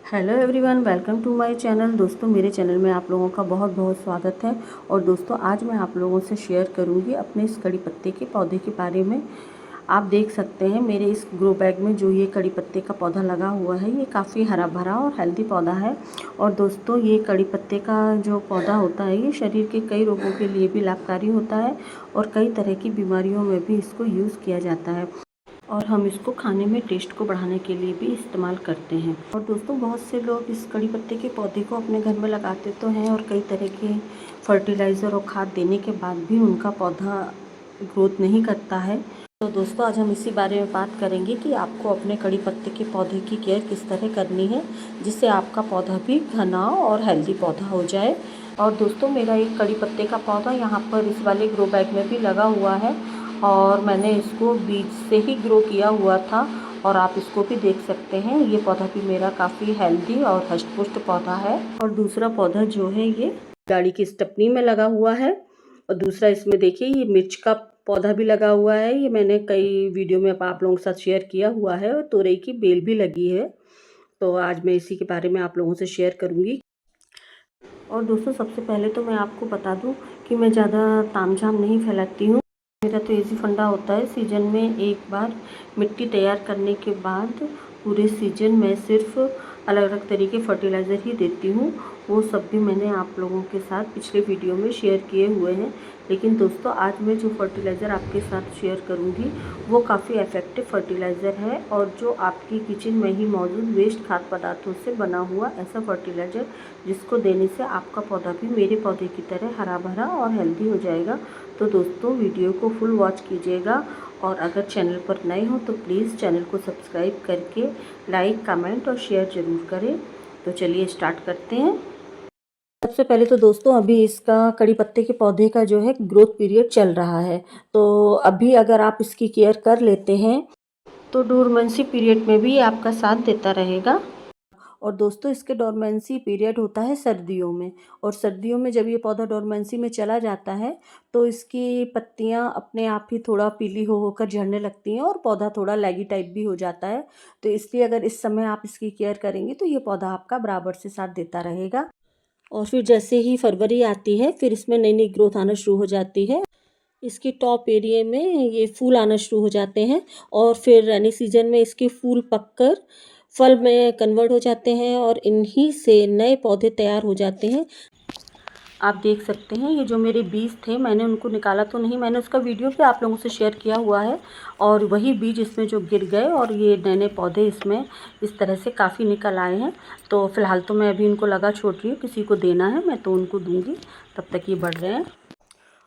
Hello everyone, welcome to my channel. दोस्तों, मेरे channel में आप लोगों का बहुत बहुत स्वागत है। और दोस्तों, आज मैं आप लोगों से शेयर करूंगी अपने इस कड़ी पत्ते के पौधे के बारे में। आप देख सकते हैं मेरे इस ग्रो बैग में जो ये कड़ी पत्ते का पौधा लगा हुआ है, ये काफ़ी हरा भरा और हेल्दी पौधा है। और दोस्तों, ये कड़ी पत्ते का जो पौधा होता है, ये शरीर के कई रोगों के लिए भी लाभकारी होता है और कई तरह की बीमारियों में भी इसको यूज़ किया जाता है। और हम इसको खाने में टेस्ट को बढ़ाने के लिए भी इस्तेमाल करते हैं। और दोस्तों, बहुत से लोग इस कड़ी पत्ते के पौधे को अपने घर में लगाते तो हैं और कई तरह के फर्टिलाइज़र और खाद देने के बाद भी उनका पौधा ग्रोथ नहीं करता है। तो दोस्तों, आज हम इसी बारे में बात करेंगे कि आपको अपने कड़ी पत्ते के पौधे की केयर किस तरह करनी है, जिससे आपका पौधा भी घना और हेल्दी पौधा हो जाए। और दोस्तों, मेरा एक कड़ी पत्ते का पौधा यहाँ पर इस वाले ग्रो बैग में भी लगा हुआ है और मैंने इसको बीज से ही ग्रो किया हुआ था। और आप इसको भी देख सकते हैं, ये पौधा भी मेरा काफ़ी हेल्दी और हष्ट पुष्ट पौधा है। और दूसरा पौधा जो है, ये गाड़ी की स्टेपनी में लगा हुआ है। और दूसरा इसमें देखिए, ये मिर्च का पौधा भी लगा हुआ है। ये मैंने कई वीडियो में आप लोगों के साथ शेयर किया हुआ है। और तोरई की बेल भी लगी है। तो आज मैं इसी के बारे में आप लोगों से शेयर करूँगी। और दोस्तों, सबसे पहले तो मैं आपको बता दूं कि मैं ज़्यादा तामझाम नहीं फैलाती हूँ। मेरा तो इजी फंडा होता है, सीजन में एक बार मिट्टी तैयार करने के बाद पूरे सीजन में सिर्फ अलग अलग तरीके फर्टिलाइज़र ही देती हूँ। वो सब भी मैंने आप लोगों के साथ पिछले वीडियो में शेयर किए हुए हैं। लेकिन दोस्तों, आज मैं जो फर्टिलाइज़र आपके साथ शेयर करूँगी वो काफ़ी इफ़ेक्टिव फर्टिलाइज़र है और जो आपकी किचन में ही मौजूद वेस्ट खाद्य पदार्थों से बना हुआ ऐसा फर्टिलाइज़र, जिसको देने से आपका पौधा भी मेरे पौधे की तरह हरा भरा और हेल्दी हो जाएगा। तो दोस्तों, वीडियो को फुल वॉच कीजिएगा। और अगर चैनल पर नए हो तो प्लीज़ चैनल को सब्सक्राइब करके लाइक, कमेंट और शेयर ज़रूर करें। तो चलिए स्टार्ट करते हैं। सबसे पहले तो दोस्तों, अभी इसका कड़ी पत्ते के पौधे का जो है ग्रोथ पीरियड चल रहा है। तो अभी अगर आप इसकी केयर कर लेते हैं तो डोरमेंसी पीरियड में भी आपका साथ देता रहेगा। और दोस्तों, इसके डोरमेंसी पीरियड होता है सर्दियों में। और सर्दियों में जब ये पौधा डोरमेंसी में चला जाता है तो इसकी पत्तियां अपने आप ही थोड़ा पीली हो होकर झड़ने लगती हैं और पौधा थोड़ा लैगी टाइप भी हो जाता है। तो इसलिए अगर इस समय आप इसकी केयर करेंगे तो ये पौधा आपका बराबर से साथ देता रहेगा। और फिर जैसे ही फरवरी आती है, फिर इसमें नई नई ग्रोथ आना शुरू हो जाती है। इसके टॉप एरिया में ये फूल आना शुरू हो जाते हैं और फिर रेनी सीजन में इसके फूल पककर फल में कन्वर्ट हो जाते हैं और इन्हीं से नए पौधे तैयार हो जाते हैं। आप देख सकते हैं, ये जो मेरे बीज थे मैंने उनको निकाला तो नहीं, मैंने उसका वीडियो भी आप लोगों से शेयर किया हुआ है। और वही बीज इसमें जो गिर गए और ये नए नए पौधे इसमें इस तरह से काफ़ी निकल आए हैं। तो फ़िलहाल तो मैं अभी इनको लगा छोड़ रही हूँ, किसी को देना है मैं तो उनको दूँगी, तब तक ये बढ़ रहे हैं।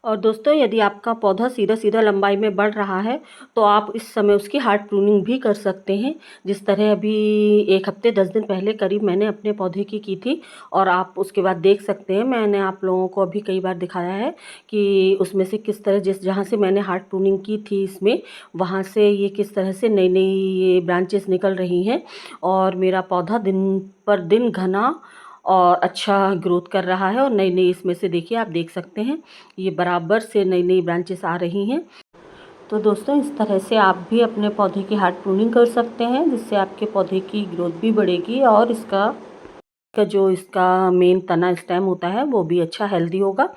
और दोस्तों, यदि आपका पौधा सीधा सीधा लंबाई में बढ़ रहा है तो आप इस समय उसकी हार्ड प्रूनिंग भी कर सकते हैं। जिस तरह अभी 1 हफ्ते 10 दिन पहले करीब मैंने अपने पौधे की थी। और आप उसके बाद देख सकते हैं, मैंने आप लोगों को अभी कई बार दिखाया है कि उसमें से किस तरह, जिस जहाँ से मैंने हार्ड प्रूनिंग की थी इसमें, वहाँ से ये किस तरह से नई नई ये ब्रांचेस निकल रही हैं। और मेरा पौधा दिन पर दिन घना और अच्छा ग्रोथ कर रहा है। और नई नई इसमें से देखिए, आप देख सकते हैं, ये बराबर से नई नई ब्रांचेस आ रही हैं। तो दोस्तों, इस तरह से आप भी अपने पौधे की हार्ड प्रूनिंग कर सकते हैं, जिससे आपके पौधे की ग्रोथ भी बढ़ेगी और इसका मेन तना स्टेम होता है वो भी अच्छा हेल्दी होगा।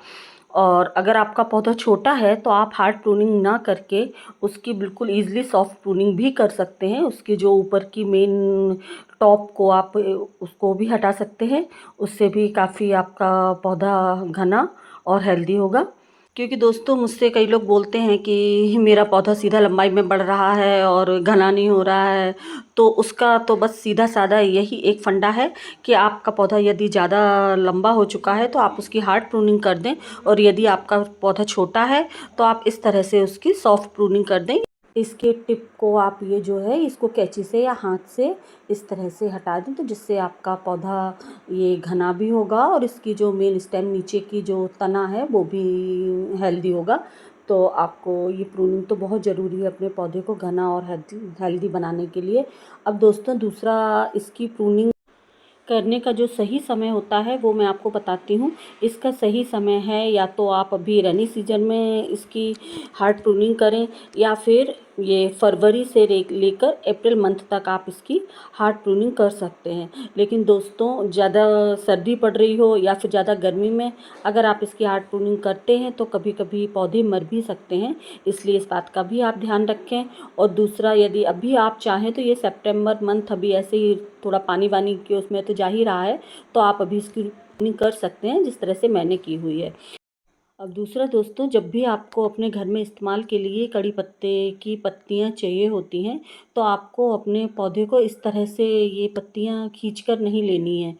और अगर आपका पौधा छोटा है तो आप हार्ड प्रूनिंग ना करके उसकी बिल्कुल ईजिली सॉफ्ट प्रूनिंग भी कर सकते हैं। उसके जो ऊपर की मेन टॉप को आप उसको भी हटा सकते हैं, उससे भी काफ़ी आपका पौधा घना और हेल्दी होगा। क्योंकि दोस्तों, मुझसे कई लोग बोलते हैं कि मेरा पौधा सीधा लंबाई में बढ़ रहा है और घना नहीं हो रहा है। तो उसका तो बस सीधा साधा यही एक फंडा है कि आपका पौधा यदि ज़्यादा लंबा हो चुका है तो आप उसकी हार्ड प्रूनिंग कर दें। और यदि आपका पौधा छोटा है तो आप इस तरह से उसकी सॉफ्ट प्रूनिंग कर दें। इसके टिप को आप ये जो है इसको कैंची से या हाथ से इस तरह से हटा दें, तो जिससे आपका पौधा ये घना भी होगा और इसकी जो मेन स्टेम नीचे की जो तना है वो भी हेल्दी होगा। तो आपको ये प्रूनिंग तो बहुत ज़रूरी है अपने पौधे को घना और हेल्दी बनाने के लिए। अब दोस्तों, दूसरा इसकी प्रूनिंग करने का जो सही समय होता है वो मैं आपको बताती हूँ। इसका सही समय है, या तो आप अभी रेनी सीजन में इसकी हार्ड प्रूनिंग करें, या फिर ये फरवरी से लेकर अप्रैल मंथ तक आप इसकी हार्ड प्रूनिंग कर सकते हैं। लेकिन दोस्तों ज़्यादा सर्दी पड़ रही हो या फिर ज़्यादा गर्मी में अगर आप इसकी हार्ड प्रूनिंग करते हैं तो कभी कभी पौधे मर भी सकते हैं, इसलिए इस बात का भी आप ध्यान रखें। और दूसरा, यदि अभी आप चाहें तो ये सितंबर मंथ अभी ऐसे ही थोड़ा पानी वानी के उसमें तो जा ही रहा है, तो आप अभी इसकी प्रूनिंग कर सकते हैं जिस तरह से मैंने की हुई है। अब दूसरा दोस्तों, जब भी आपको अपने घर में इस्तेमाल के लिए कड़ी पत्ते की पत्तियां चाहिए होती हैं तो आपको अपने पौधे को इस तरह से ये पत्तियां खींचकर नहीं लेनी है।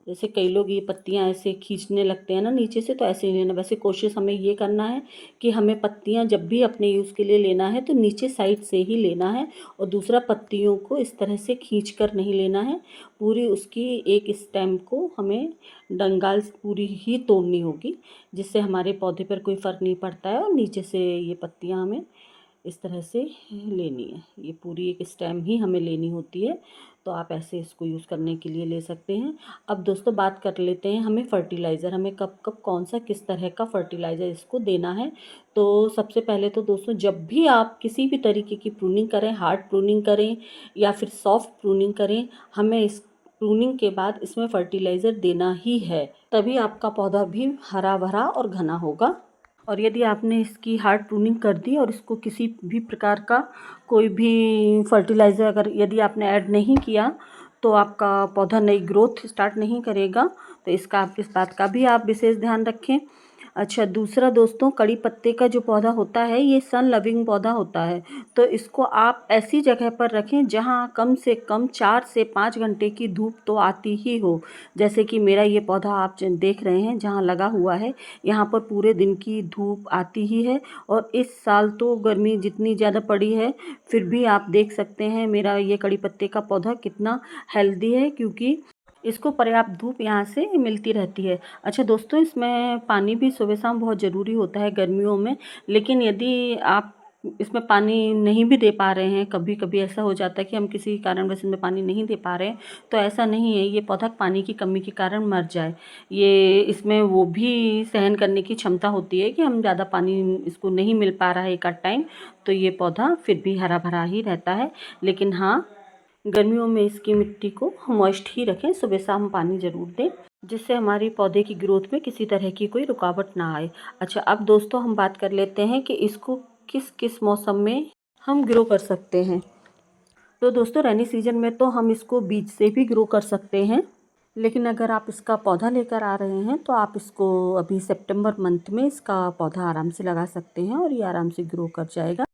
जैसे कई लोग ये पत्तियां ऐसे खींचने लगते हैं ना नीचे से, तो ऐसे नहीं लेना। वैसे कोशिश हमें ये करना है कि हमें पत्तियां जब भी अपने यूज़ के लिए लेना है तो नीचे साइड से ही लेना है, और दूसरा पत्तियों को इस तरह से खींच कर नहीं लेना है। पूरी उसकी एक स्टेम को हमें डंगाल पूरी ही तोड़नी होगी, जिससे हमारे पौधे पर कोई फ़र्क नहीं पड़ता है। और नीचे से ये पत्तियां हमें इस तरह से लेनी है, ये पूरी एक स्टेम ही हमें लेनी होती है। तो आप ऐसे इसको यूज़ करने के लिए ले सकते हैं। अब दोस्तों बात कर लेते हैं हमें फर्टिलाइज़र, हमें कब कब कौन सा किस तरह का फर्टिलाइज़र इसको देना है। तो सबसे पहले तो दोस्तों, जब भी आप किसी भी तरीके की प्रूनिंग करें, हार्ड प्रूनिंग करें या फिर सॉफ्ट प्रूनिंग करें, हमें इस प्रूनिंग के बाद इसमें फर्टिलाइज़र देना ही है, तभी आपका पौधा भी हरा भरा और घना होगा। और यदि आपने इसकी हार्ड प्रूनिंग कर दी और इसको किसी भी प्रकार का कोई भी फर्टिलाइज़र अगर यदि आपने ऐड नहीं किया तो आपका पौधा नई ग्रोथ स्टार्ट नहीं करेगा। तो इसका आप इस बात का भी आप विशेष ध्यान रखें। अच्छा, दूसरा दोस्तों, कड़ी पत्ते का जो पौधा होता है ये सन लविंग पौधा होता है, तो इसको आप ऐसी जगह पर रखें जहां कम से कम 4 से 5 घंटे की धूप तो आती ही हो। जैसे कि मेरा ये पौधा आप देख रहे हैं जहां लगा हुआ है, यहाँ पर पूरे दिन की धूप आती ही है। और इस साल तो गर्मी जितनी ज़्यादा पड़ी है, फिर भी आप देख सकते हैं मेरा ये कड़ी पत्ते का पौधा कितना हेल्दी है, क्योंकि इसको पर्याप्त धूप यहाँ से मिलती रहती है। अच्छा दोस्तों, इसमें पानी भी सुबह शाम बहुत ज़रूरी होता है गर्मियों में। लेकिन यदि आप इसमें पानी नहीं भी दे पा रहे हैं, कभी कभी ऐसा हो जाता है कि हम किसी कारणवश इसमें पानी नहीं दे पा रहे हैं, तो ऐसा नहीं है ये पौधा पानी की कमी के कारण मर जाए। ये इसमें वो भी सहन करने की क्षमता होती है कि हम ज़्यादा पानी इसको नहीं मिल पा रहा है एक आध टाइम, तो ये पौधा फिर भी हरा भरा ही रहता है। लेकिन हाँ, गर्मियों में इसकी मिट्टी को मॉइस्ट ही रखें, सुबह शाम पानी ज़रूर दें, जिससे हमारी पौधे की ग्रोथ में किसी तरह की कोई रुकावट ना आए। अच्छा, अब दोस्तों हम बात कर लेते हैं कि इसको किस किस मौसम में हम ग्रो कर सकते हैं। तो दोस्तों, रेनी सीजन में तो हम इसको बीज से भी ग्रो कर सकते हैं, लेकिन अगर आप इसका पौधा लेकर आ रहे हैं तो आप इसको अभी सितंबर मंथ में इसका पौधा आराम से लगा सकते हैं और ये आराम से ग्रो कर जाएगा।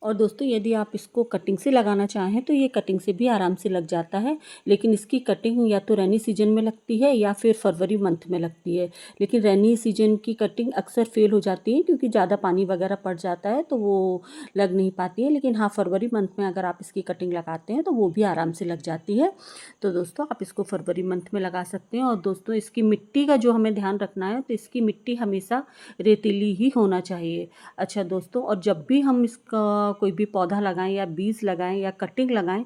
और दोस्तों, यदि आप इसको कटिंग से लगाना चाहें तो ये कटिंग से भी आराम से लग जाता है, लेकिन इसकी कटिंग या तो रेनी सीजन में लगती है या फिर फरवरी मंथ में लगती है। लेकिन रेनी सीजन की कटिंग अक्सर फेल हो जाती है क्योंकि ज़्यादा पानी वगैरह पड़ जाता है, तो वो लग नहीं पाती है। लेकिन हाँ, फरवरी मंथ में अगर आप इसकी कटिंग लगाते हैं तो वो भी आराम से लग जाती है। तो दोस्तों, आप इसको फरवरी मंथ में लगा सकते हैं। और दोस्तों, इसकी मिट्टी का जो हमें ध्यान रखना है, तो इसकी मिट्टी हमेशा रेतीली ही होना चाहिए। अच्छा दोस्तों, और जब भी हम इसका कोई भी पौधा लगाएं या बीज लगाएं या कटिंग लगाएं,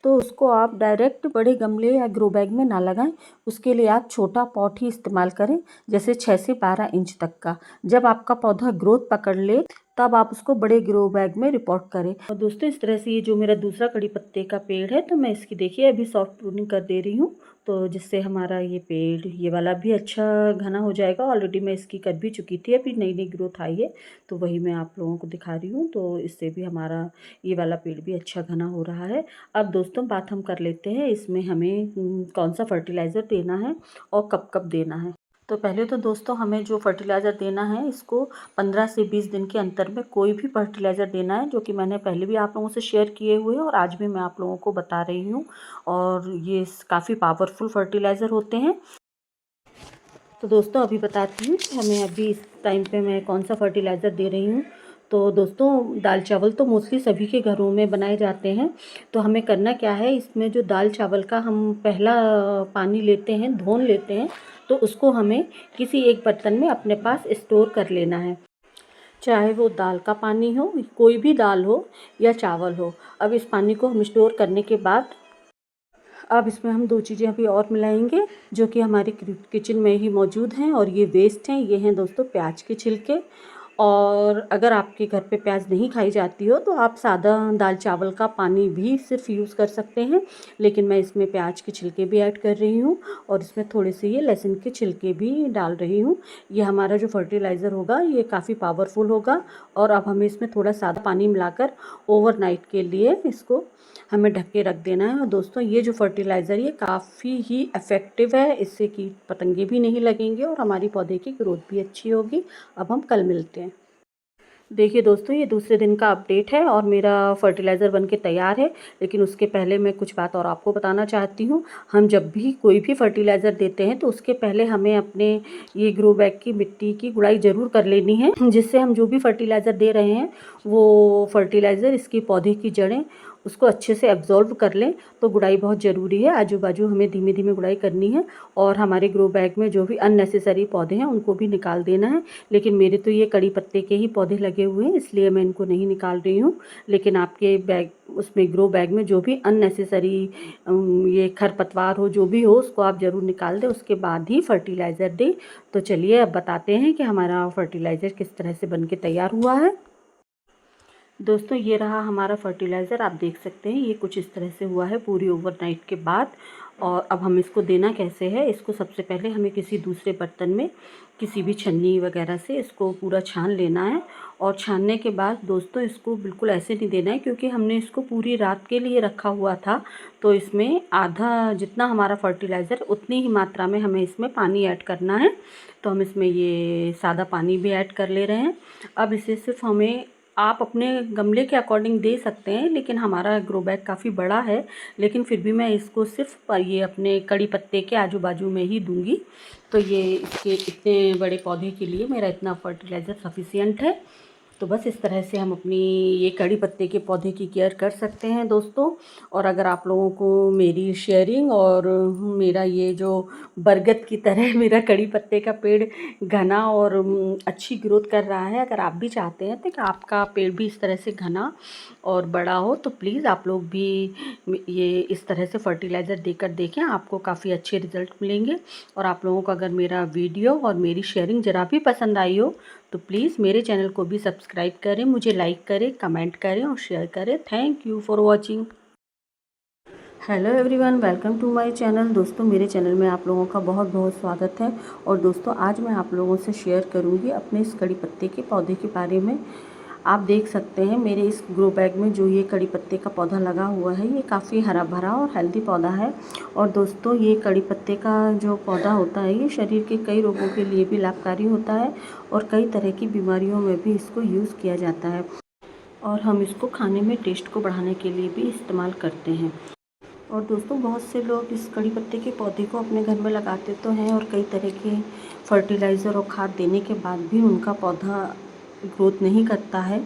तो उसको आप डायरेक्ट बड़े गमले या ग्रो बैग में ना लगाएं। उसके लिए आप छोटा पॉट ही इस्तेमाल करें, जैसे 6 से 12 इंच तक का। जब आपका पौधा ग्रोथ पकड़ ले तब आप उसको बड़े ग्रो बैग में रिपोर्ट करें। और दोस्तों, इस तरह से ये जो मेरा दूसरा कड़ी पत्ते का पेड़ है, तो मैं इसकी देखिए अभी सॉफ्ट प्रूनिंग कर दे रही हूँ, तो जिससे हमारा ये पेड़ ये वाला भी अच्छा घना हो जाएगा। ऑलरेडी मैं इसकी कर भी चुकी थी, अभी नई नई ग्रोथ आई है, तो वही मैं आप लोगों को दिखा रही हूँ। तो इससे भी हमारा ये वाला पेड़ भी अच्छा घना हो रहा है। अब दोस्तों, बात हम कर लेते हैं इसमें हमें कौन सा फर्टिलाइज़र देना है और कब कब देना है। तो पहले तो दोस्तों, हमें जो फर्टिलाइज़र देना है इसको 15 से 20 दिन के अंतर में कोई भी फर्टिलाइज़र देना है, जो कि मैंने पहले भी आप लोगों से शेयर किए हुए हैं और आज भी मैं आप लोगों को बता रही हूँ। और ये काफ़ी पावरफुल फर्टिलाइज़र होते हैं। तो दोस्तों, अभी बताती हूँ कि हमें अभी इस टाइम पे मैं कौन सा फर्टिलाइज़र दे रही हूँ। तो दोस्तों, दाल चावल तो मोस्टली सभी के घरों में बनाए जाते हैं। तो हमें करना क्या है, इसमें जो दाल चावल का हम पहला पानी लेते हैं, धोन लेते हैं, तो उसको हमें किसी एक बर्तन में अपने पास स्टोर कर लेना है। चाहे वो दाल का पानी हो, कोई भी दाल हो या चावल हो। अब इस पानी को हम स्टोर करने के बाद अब इसमें हम 2 चीज़ें अभी और मिलाएंगे, जो कि हमारे किचन में ही मौजूद हैं और ये वेस्ट हैं। ये हैं दोस्तों प्याज के छिलके और अगर आपके घर पे प्याज नहीं खाई जाती हो तो आप सादा दाल चावल का पानी भी सिर्फ यूज़ कर सकते हैं, लेकिन मैं इसमें प्याज के छिलके भी ऐड कर रही हूँ और इसमें थोड़े से ये लहसुन के छिलके भी डाल रही हूँ। ये हमारा जो फर्टिलाइज़र होगा ये काफ़ी पावरफुल होगा और अब हमें इसमें थोड़ा सादा पानी मिलाकर ओवरनाइट के लिए इसको हमें ढक के रख देना है। और दोस्तों ये जो फर्टिलाइज़र ये काफ़ी ही इफ़ेक्टिव है, इससे कीट पतंगे भी नहीं लगेंगे और हमारी पौधे की ग्रोथ भी अच्छी होगी। अब हम कल मिलते हैं। देखिए दोस्तों, ये दूसरे दिन का अपडेट है और मेरा फर्टिलाइज़र बनके तैयार है। लेकिन उसके पहले मैं कुछ बात और आपको बताना चाहती हूँ। हम जब भी कोई भी फर्टिलाइज़र देते हैं तो उसके पहले हमें अपने ये ग्रो बैग की मिट्टी की गुड़ाई ज़रूर कर लेनी है, जिससे हम जो भी फर्टिलाइज़र दे रहे हैं वो फर्टिलाइज़र इसकी पौधे की जड़ें उसको अच्छे से एब्जॉर्ब कर लें। तो गुड़ाई बहुत ज़रूरी है, आजू बाजू हमें धीमे धीमे गुड़ाई करनी है और हमारे ग्रो बैग में जो भी अननेसेसरी पौधे हैं उनको भी निकाल देना है। लेकिन मेरे तो ये कड़ी पत्ते के ही पौधे लगे हुए हैं, इसलिए मैं इनको नहीं निकाल रही हूँ। लेकिन आपके बैग उसमें ग्रो बैग में जो भी अननेसेसरी ये खरपतवार हो जो भी हो उसको आप ज़रूर निकाल दें, उसके बाद ही फर्टिलाइज़र दें। तो चलिए अब बताते हैं कि हमारा फर्टिलाइज़र किस तरह से बन के तैयार हुआ है। दोस्तों ये रहा हमारा फर्टिलाइज़र, आप देख सकते हैं ये कुछ इस तरह से हुआ है पूरी ओवरनाइट के बाद। और अब हम इसको देना कैसे है, इसको सबसे पहले हमें किसी दूसरे बर्तन में किसी भी छन्नी वगैरह से इसको पूरा छान लेना है। और छानने के बाद दोस्तों इसको बिल्कुल ऐसे नहीं देना है, क्योंकि हमने इसको पूरी रात के लिए रखा हुआ था। तो इसमें आधा जितना हमारा फर्टिलाइज़र उतनी ही मात्रा में हमें इसमें पानी ऐड करना है। तो हम इसमें ये सादा पानी भी ऐड कर ले रहे हैं। अब इसे सिर्फ हमें आप अपने गमले के अकॉर्डिंग दे सकते हैं, लेकिन हमारा ग्रो बैग काफ़ी बड़ा है, लेकिन फिर भी मैं इसको सिर्फ ये अपने कड़ी पत्ते के आजू बाजू में ही दूंगी। तो ये इसके इतने बड़े पौधे के लिए मेरा इतना फर्टिलाइज़र सफिशिएंट है। तो बस इस तरह से हम अपनी ये कड़ी पत्ते के पौधे की केयर कर सकते हैं दोस्तों। और अगर आप लोगों को मेरी शेयरिंग और मेरा ये जो बरगद की तरह मेरा कड़ी पत्ते का पेड़ घना और अच्छी ग्रोथ कर रहा है, अगर आप भी चाहते हैं तो कि आपका पेड़ भी इस तरह से घना और बड़ा हो, तो प्लीज़ आप लोग भी ये इस तरह से फर्टिलाइज़र देकर देखें, आपको काफ़ी अच्छे रिज़ल्ट मिलेंगे। और आप लोगों को अगर मेरा वीडियो और मेरी शेयरिंग ज़रा भी पसंद आई हो तो प्लीज़ मेरे चैनल को भी सब्सक्राइब करें, मुझे लाइक करें, कमेंट करें और शेयर करें। Thank you for watching. Hello everyone, welcome to my channel. दोस्तों मेरे चैनल में आप लोगों का बहुत बहुत स्वागत है। और दोस्तों आज मैं आप लोगों से शेयर करूंगी अपने इस कड़ी पत्ते के पौधे के बारे में। आप देख सकते हैं मेरे इस ग्रो बैग में जो ये कड़ी पत्ते का पौधा लगा हुआ है ये काफ़ी हरा भरा और हेल्दी पौधा है। और दोस्तों ये कड़ी पत्ते का जो पौधा होता है ये शरीर के कई रोगों के लिए भी लाभकारी होता है और कई तरह की बीमारियों में भी इसको यूज़ किया जाता है। और हम इसको खाने में टेस्ट को बढ़ाने के लिए भी इस्तेमाल करते हैं। और दोस्तों बहुत से लोग इस कड़ी पत्ते के पौधे को अपने घर में लगाते तो हैं और कई तरह के फर्टिलाइज़र और खाद देने के बाद भी उनका पौधा ग्रोथ नहीं करता है।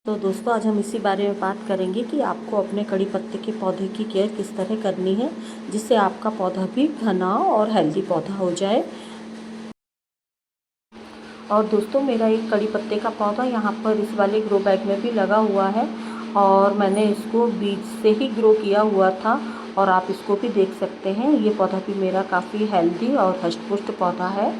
तो दोस्तों आज हम इसी बारे में बात करेंगे कि आपको अपने कड़ी पत्ते के पौधे की केयर किस तरह करनी है, जिससे आपका पौधा भी घना और हेल्दी पौधा हो जाए। और दोस्तों मेरा एक कड़ी पत्ते का पौधा यहाँ पर इस वाले ग्रो बैग में भी लगा हुआ है और मैंने इसको बीज से ही ग्रो किया हुआ था। और आप इसको भी देख सकते हैं, ये पौधा भी मेरा काफ़ी हेल्दी और हष्ट पुष्ट पौधा है।